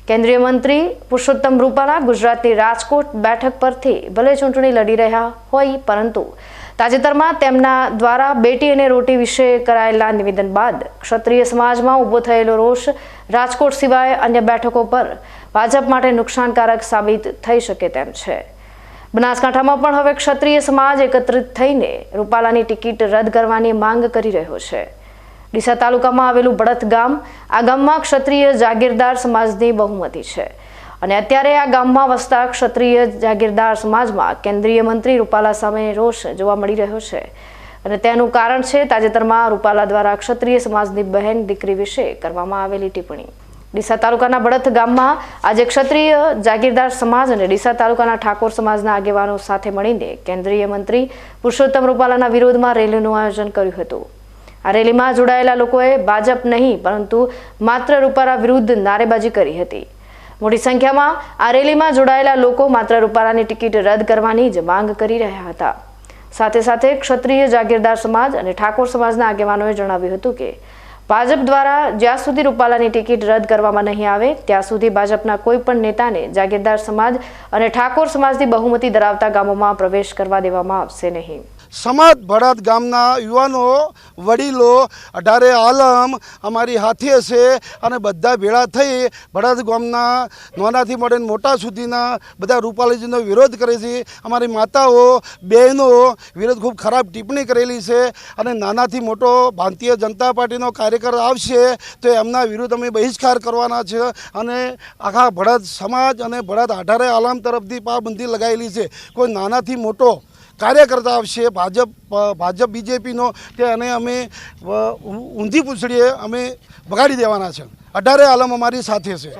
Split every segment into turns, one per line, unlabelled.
કેન્દ્રીય મંત્રી પુરુષોત્તમ રૂપાલા ગુજરાતની રાજકોટ બેઠક પરથી ભલે ચૂંટણી લડી રહ્યા હોય, પરંતુ તાજેતરમાં તેમના દ્વારા બેટી અને રોટી વિશે કરાયેલા નિવેદન બાદ ક્ષત્રિય સમાજમાં ઊભો થયેલો રોષ રાજકોટ સિવાય અન્ય બેઠકો પર ભાજપ માટે નુકસાનકારક સાબિત થઈ શકે તેમ છે। બનાસકાંઠામાં પણ હવે ક્ષત્રિય સમાજ એકત્રિત થઈને રૂપાલાની ટિકિટ રદ કરવાની માંગ કરી રહ્યો છે। ડીસા તાલુકામાં આવેલું બળદ ગામ, આ ગામમાં ક્ષત્રિય જાગીરદાર સમાજની બહુમતી છે અને અત્યારે આ ગામમાં વસતા ક્ષત્રિય જાગીરદાર સમાજમાં કેન્દ્રીય મંત્રી રૂપાલા સામે રોષ જોવા મળી રહ્યો છે અને તેનું કારણ છે તાજેતરમાં રૂપાલા દ્વારા ક્ષત્રિય સમાજની બહેન દીકરી વિશે કરવામાં આવેલી ટિપ્પણી। ડીસા તાલુકાના બળદ ગામમાં આજે ક્ષત્રિય જાગીરદાર સમાજ અને ડીસા તાલુકાના ઠાકોર સમાજના આગેવાનો સાથે મળીને કેન્દ્રીય મંત્રી પુરુષોત્તમ રૂપાલાના વિરોધમાં રેલીનું આયોજન કર્યું હતું। આ રેલીમાં જોડાયેલા લોકોએ ભાજપ નહીં પરંતુ માત્ર રૂપાલા વિરુદ્ધ નારેબાજી કરી હતી। મોટી સંખ્યામાં આ રેલીમાં જોડાયેલા લોકો માત્ર રૂપાલાની ટિકિટ રદ કરવાની જ માંગ કરી રહ્યા હતા। સાથે સાથે ક્ષત્રિય જાગીરદાર સમાજ અને ઠાકોર સમાજના આગેવાનોએ જણાવ્યું હતું કે ભાજપ દ્વારા જ્યાં સુધી રૂપાલાની ટિકિટ રદ કરવામાં નહીં આવે ત્યાં સુધી ભાજપના કોઈ પણ નેતાને જાગીરદાર સમાજ અને ઠાકોર સમાજની બહુમતી ધરાવતા ગામોમાં પ્રવેશ કરવા દેવામાં આવશે નહીં।
સમાજ બળદ ગામના યુવાનો, વડીલો, અઢારે આલમ અમારી હાથે છે અને બધા ભેળા થઈ બળદ ગામના નાનાથી મોટા મોટા સુધીના બધા રૂપાલાજીનો વિરોધ કરે છે। અમારી માતાઓ, બહેનો વિરોધ ખૂબ ખરાબ ટિપ્પણી કરેલી છે અને નાનાથી મોટો ભારતીય જનતા પાર્ટીનો કાર્યકર આવશે તો એમના વિરુદ્ધ અમે બહિષ્કાર કરવાના છે અને આખા બળદ સમાજ અને બળદ અઢારે આલમ તરફથી પાબંદી લગાવેલી છે। કોઈ નાનાથી મોટો કાર્યકર્તા આવશે ભાજપ બીજેપીનો કે અને અમે ઊંધી પૂછડીએ અમે બગાડી દેવાના છે। અઢારે આલમ અમારી સાથે છે।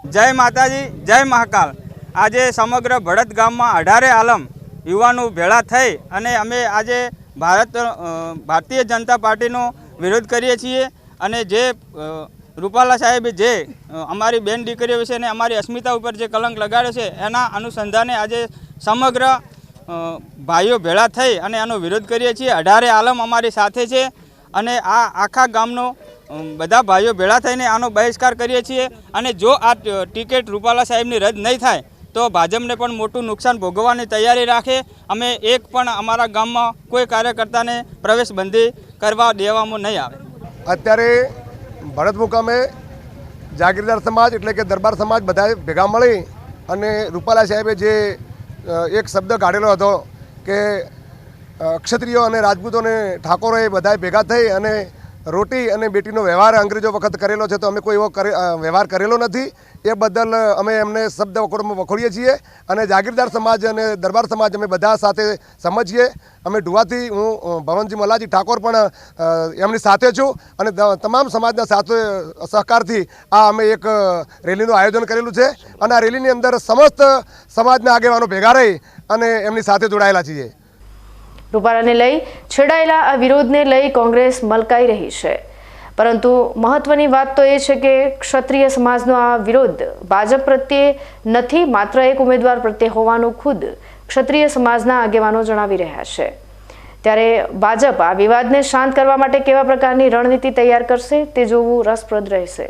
જય માતાજી, જય મહાકાલ। આજે સમગ્ર બળદ ગામમાં અઢારે આલમ યુવાનો ભેળા થઈ અને અમે આજે ભારતીય જનતા પાર્ટીનો વિરોધ કરીએ છીએ અને જે રૂપાલા સાહેબે જે અમારી બેન દીકરીઓ વિશે અને અમારી અસ્મિતા ઉપર જે કલંક લગાડ્યો છે એના અનુસંધાને આજે સમગ્ર ભાઈઓ ભેળા થઈ અને એનો વિરોધ કરીએ છીએ। અઢારે આલમ અમારી સાથે છે અને આ આખા ગામનો બધા ભાઈઓ ભેળા થઈને આનો બહિષ્કાર કરીએ છીએ અને જો આ ટિકિટ રૂપાલા સાહેબની રદ નહીં થાય તો ભાજપને પણ મોટું નુકસાન ભોગવવાની તૈયારી રાખે। અમે એક પણ અમારા ગામમાં કોઈ કાર્યકર્તાને પ્રવેશબંધી કરવા દેવામાં નહીં આવે।
અત્યારે ભરત મુકામે જાગીરદાર સમાજ એટલે કે દરબાર સમાજ બધા ભેગા મળી અને રૂપાલા સાહેબે જે એક શબ્દ કાઢેલો હતો કે ક્ષત્રિયો અને રાજપૂતોને ઠાકોરોએ બધા ભેગા થઈ અને રોટી અને બેટીનો વ્યવહાર અંગ્રેજો વખત કરેલો છે તો અમે કોઈ એવો વ્યવહાર કરેલો નથી। એ બદલ અમે એમને શબ્દ વખોડીએ છીએ અને જાગીરદાર સમાજ અને દરબાર સમાજ અમે બધા સાથે સમજીએ। અમે ઢુવાથી હું ભવનજી મલાજી ઠાકોર પણ એમની સાથે છું અને તમામ સમાજના સાથે સહકારથી આ અમે એક રેલીનું આયોજન કરેલું છે અને આ રેલીની અંદર સમસ્ત સમાજના આગેવાનો ભેગા રહી અને એમની સાથે જોડાયેલા છીએ।
રૂપાલાને લઈ છેડાયેલા આ વિરોધને લઈ કોંગ્રેસ મલકાઈ રહી છે, પરંતુ મહત્વની વાત તો એ છે કે ક્ષત્રિય સમાજનો આ વિરોધ ભાજપ પ્રત્યે નથી, માત્ર એક ઉમેદવાર પ્રત્યે હોવાનું ખુદ ક્ષત્રિય સમાજના આગેવાનો જણાવી રહ્યા છે। ત્યારે ભાજપ આ વિવાદને શાંત કરવા માટે કેવા પ્રકારની રણનીતિ તૈયાર કરશે તે જોવું રસપ્રદ રહેશે।